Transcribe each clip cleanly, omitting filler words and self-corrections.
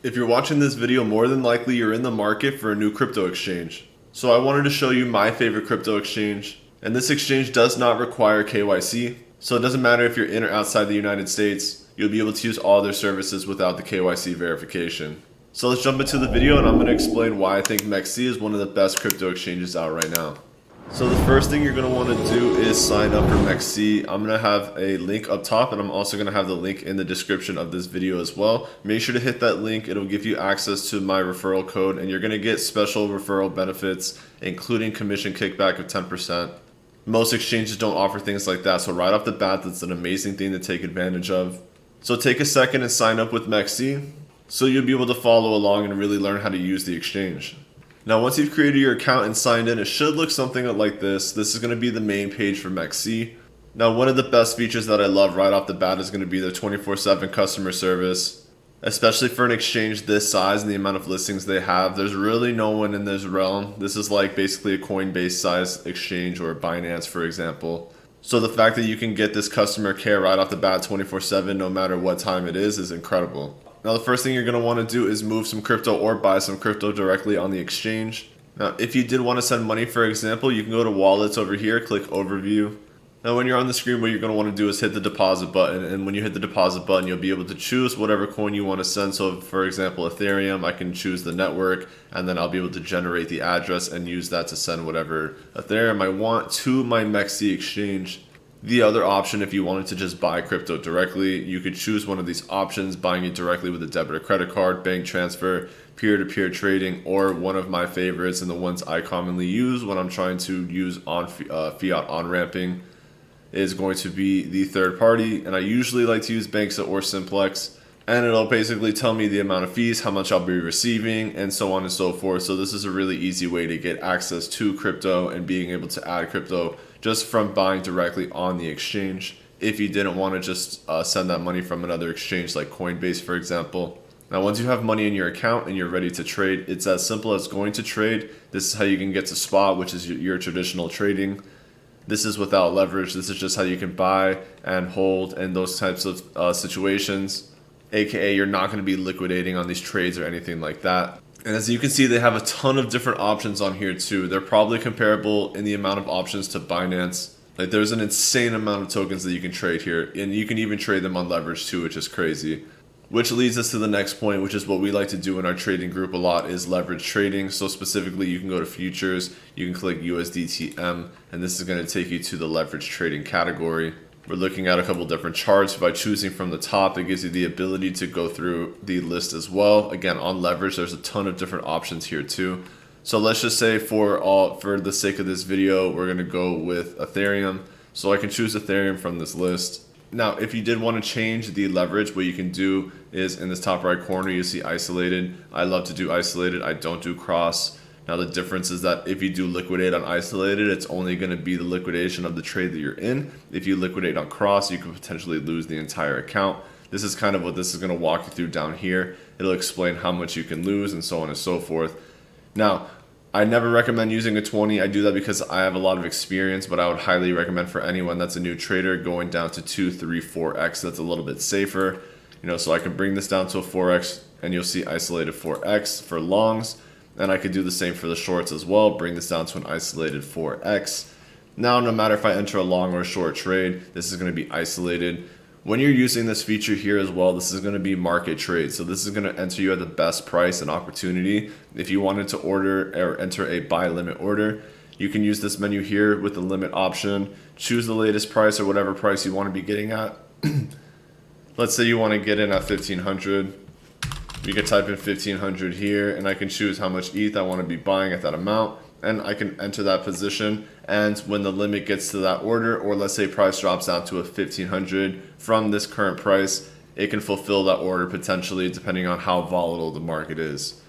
If you're watching this video, more than likely you're in the market for a new crypto exchange. So I wanted to show you my favorite crypto exchange. And this exchange does not require KYC. So it doesn't matter if you're in or outside the United States, you'll be able to use all their services without the KYC verification. So let's jump into the video and I'm going to explain why I think MEXC is one of the best crypto exchanges out right now. So the first thing you're going to want to do is sign up for MEXC. I'm going to have a link up top and I'm also going to have the link in the description of this video as well. Make sure to hit that link. It'll give you access to my referral code and you're going to get special referral benefits, including commission kickback of 10%. Most exchanges don't offer things like that, so right off the bat, that's an amazing thing to take advantage of. So take a second and sign up with MEXC so you'll be able to follow along and really learn how to use the exchange. Now, once you've created your account and signed in, it should look something like this. This is going to be the main page for MEXC. Now, one of the best features that I love right off the bat is going to be their 24/7 customer service. Especially for an exchange this size and the amount of listings they have, there's really no one in this realm. This is like basically a Coinbase size exchange or a Binance, for example. So the fact that you can get this customer care right off the bat 24/7, no matter what time it is incredible. Now the first thing you're going to want to do is move some crypto or buy some crypto directly on the exchange. Now if you did want to send money, for example, you can go to wallets over here, click overview. Now when you're on the screen, what you're going to want to do is hit the deposit button, and when you hit the deposit button, you'll be able to choose whatever coin you want to send. So for example, Ethereum, I can choose the network and then I'll be able to generate the address and use that to send whatever Ethereum I want to my MEXC exchange. The other option, if you wanted to just buy crypto directly, you could choose one of these options, buying it directly with a debit or credit card, bank transfer, peer-to-peer trading, or one of my favorites and the ones I commonly use when I'm trying to use on fiat on-ramping is going to be the third party. And I usually like to use Banxa or Simplex. And it'll basically tell me the amount of fees, how much I'll be receiving, and so on and so forth. So this is a really easy way to get access to crypto and being able to add crypto just from buying directly on the exchange. If you didn't want to just send that money from another exchange like Coinbase, for example. Now, once you have money in your account and you're ready to trade, it's as simple as going to trade. This is how you can get to spot, which is your traditional trading. This is without leverage. This is just how you can buy and hold in those types of situations. AKA, you're not going to be liquidating on these trades or anything like that. And as you can see, they have a ton of different options on here too. They're probably comparable in the amount of options to Binance. Like there's an insane amount of tokens that you can trade here, and you can even trade them on leverage too, which is crazy. Which leads us to the next point, which is what we like to do in our trading group a lot, is leverage trading. So specifically, you can go to futures, you can click USDTM, and this is going to take you to the leverage trading category. We're looking at a couple different charts. By choosing from the top, it gives you the ability to go through the list as well. Again, on leverage, there's a ton of different options here too. So let's just say for the sake of this video, we're going to go with Ethereum. So I can choose Ethereum from this list. Now, if you did want to change the leverage, what you can do is in this top right corner, you see isolated. I love to do isolated. I don't do cross. Now, the difference is that if you do liquidate on isolated, it's only going to be the liquidation of the trade that you're in. If you liquidate on cross, you could potentially lose the entire account. This is kind of what this is going to walk you through down here. It'll explain how much you can lose and so on and so forth. Now, I never recommend using a 20. I do that because I have a lot of experience, but I would highly recommend for anyone that's a new trader going down to 2, 3, 4x. That's a little bit safer. So I can bring this down to a 4x and you'll see isolated 4x for longs. And I could do the same for the shorts as well, bring this down to an isolated 4x. Now, no matter if I enter a long or a short trade, this is going to be isolated. When you're using this feature here as well, this is going to be market trade. So this is going to enter you at the best price and opportunity. If you wanted to order or enter a buy limit order, you can use this menu here with the limit option. Choose the latest price or whatever price you want to be getting at. Let's say you want to get in at 1500. You can type in 1500 here and I can choose how much ETH I want to be buying at that amount, and I can enter that position. And when the limit gets to that order, or let's say price drops down to a 1500 from this current price, it can fulfill that order potentially depending on how volatile the market is.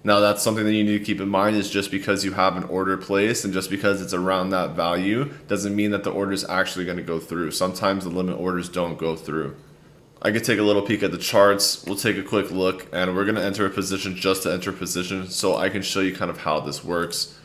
Now, that's something that you need to keep in mind, is just because you have an order placed and just because it's around that value doesn't mean that the order is actually going to go through. Sometimes the limit orders don't go through. I could take a little peek at the charts. We'll take a quick look and we're going to enter a position just to enter a position so I can show you kind of how this works.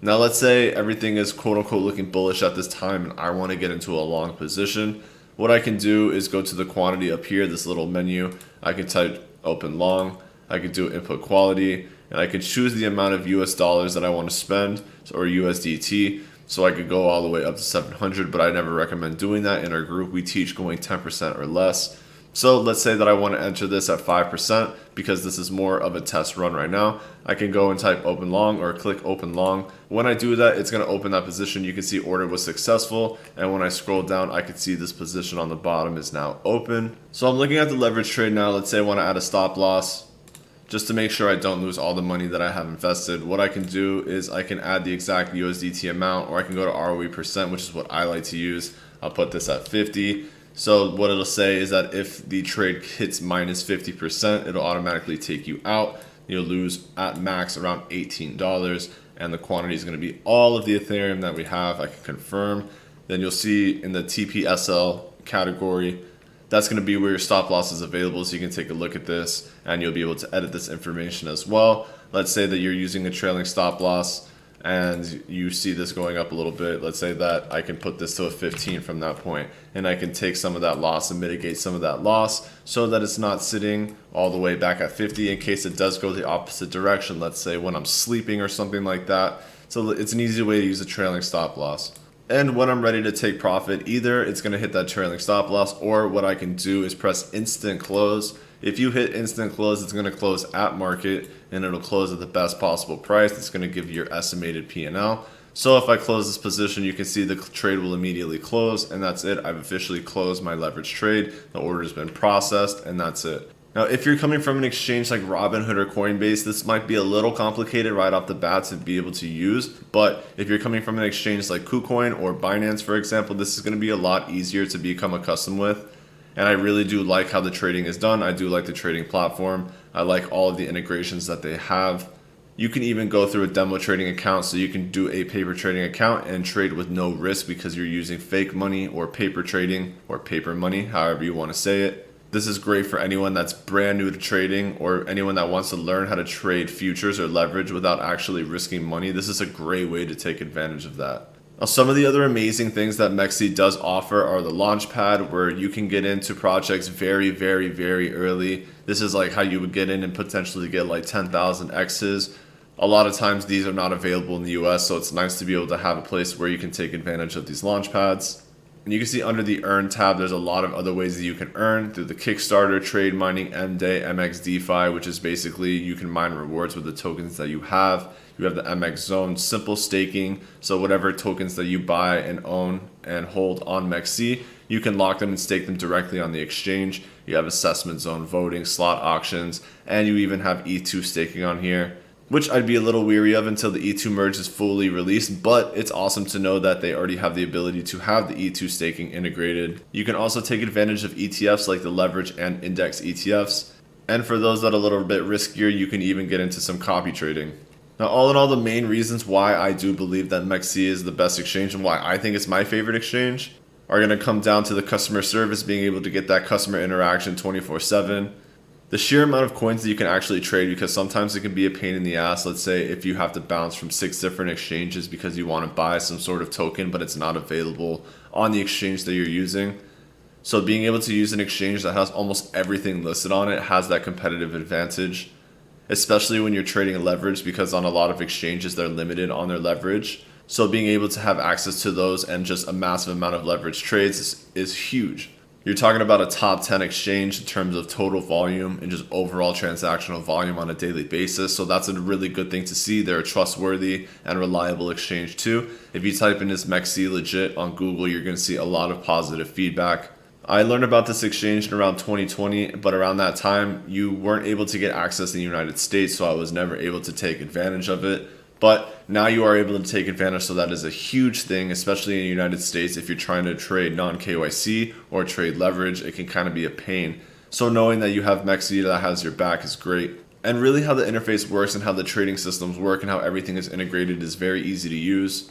Now, let's say everything is quote unquote looking bullish at this time and I want to get into a long position. What I can do is go to the quantity up here, this little menu. I can type open long. I could do input quality, and I could choose the amount of US dollars that I want to spend, or USDT. So I could go all the way up to 700, but I never recommend doing that. In our group, we teach going 10% or less. So let's say that I want to enter this at 5% because this is more of a test run right now. I can go and type open long or click open long. When I do that, it's going to open that position. You can see order was successful. And when I scroll down, I can see this position on the bottom is now open. So I'm looking at the leverage trade now. Let's say I want to add a stop loss. Just to make sure I don't lose all the money that I have invested, what I can do is I can add the exact USDT amount, or I can go to ROE percent, which is what I like to use. I'll put this at 50. So what it'll say is that if the trade hits minus 50%, it'll automatically take you out. You'll lose at max around $18, and the quantity is going to be all of the Ethereum that we have. I can confirm. Then you'll see in the TPSL category, that's going to be where your stop loss is available, so you can take a look at this and you'll be able to edit this information as well. Let's say that you're using a trailing stop loss and you see this going up a little bit. Let's say that I can put this to a 15 from that point, and I can take some of that loss and mitigate some of that loss so that it's not sitting all the way back at 50 in case it does go the opposite direction. Let's say when I'm sleeping or something like that. So it's an easy way to use a trailing stop loss. And when I'm ready to take profit, either it's going to hit that trailing stop loss, or what I can do is press instant close. If you hit instant close, it's going to close at market and it'll close at the best possible price. It's going to give you your estimated P&L. So if I close this position, you can see the trade will immediately close, and that's it. I've officially closed my leverage trade. The order has been processed, and that's it. Now, if you're coming from an exchange like Robinhood or Coinbase, this might be a little complicated right off the bat to be able to use. But if you're coming from an exchange like KuCoin or Binance, for example, this is going to be a lot easier to become accustomed with. And I really do like how the trading is done. I do like the trading platform. I like all of the integrations that they have. You can even go through a demo trading account, so you can do a paper trading account and trade with no risk because you're using fake money or paper trading or paper money, however you want to say it. This is great for anyone that's brand new to trading or anyone that wants to learn how to trade futures or leverage without actually risking money. This is a great way to take advantage of that. Now, some of the other amazing things that MEXC does offer are the Launchpad, where you can get into projects very, very, very early. This is like how you would get in and potentially get like 10,000 X's. A lot of times these are not available in the US, so it's nice to be able to have a place where you can take advantage of these Launchpads. And you can see under the Earn tab, there's a lot of other ways that you can earn through the Kickstarter, Trade Mining, MDAY, MX DeFi, which is basically you can mine rewards with the tokens that you have. You have the MX Zone, simple staking. So whatever tokens that you buy and own and hold on MEXC, you can lock them and stake them directly on the exchange. You have Assessment Zone voting, slot auctions, and you even have E2 staking on here, which I'd be a little weary of until the E2 merge is fully released, but it's awesome to know that they already have the ability to have the E2 staking integrated. You can also take advantage of ETFs like the leverage and index ETFs. And for those that are a little bit riskier, you can even get into some copy trading. Now, all in all, the main reasons why I do believe that MEXC is the best exchange and why I think it's my favorite exchange are going to come down to the customer service, being able to get that customer interaction 24/7. The sheer amount of coins that you can actually trade, because sometimes it can be a pain in the ass. Let's say if you have to bounce from 6 different exchanges because you want to buy some sort of token, but it's not available on the exchange that you're using. So being able to use an exchange that has almost everything listed on it has that competitive advantage, especially when you're trading leverage, because on a lot of exchanges, they're limited on their leverage. So being able to have access to those and just a massive amount of leverage trades is huge. You're talking about a top 10 exchange in terms of total volume and just overall transactional volume on a daily basis. So that's a really good thing to see. They're a trustworthy and reliable exchange too. If you type in this MEXC legit on Google, you're going to see a lot of positive feedback. I learned about this exchange in around 2020, but around that time, you weren't able to get access in the United States, so I was never able to take advantage of it. But now you are able to take advantage, so that is a huge thing, especially in the United States. If you're trying to trade non-KYC or trade leverage, it can kind of be a pain. So knowing that you have MEXC that has your back is great. And really how the interface works and how the trading systems work and how everything is integrated is very easy to use.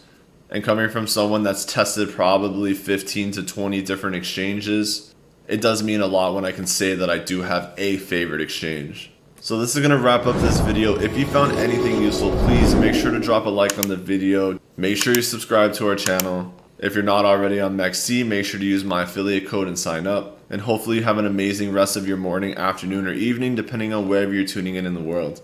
And coming from someone that's tested probably 15 to 20 different exchanges, it does mean a lot when I can say that I do have a favorite exchange. So this is going to wrap up this video. If you found anything useful, please make sure to drop a like on the video. Make sure you subscribe to our channel. If you're not already on MEXC, make sure to use my affiliate code and sign up. And hopefully you have an amazing rest of your morning, afternoon, or evening, depending on wherever you're tuning in the world.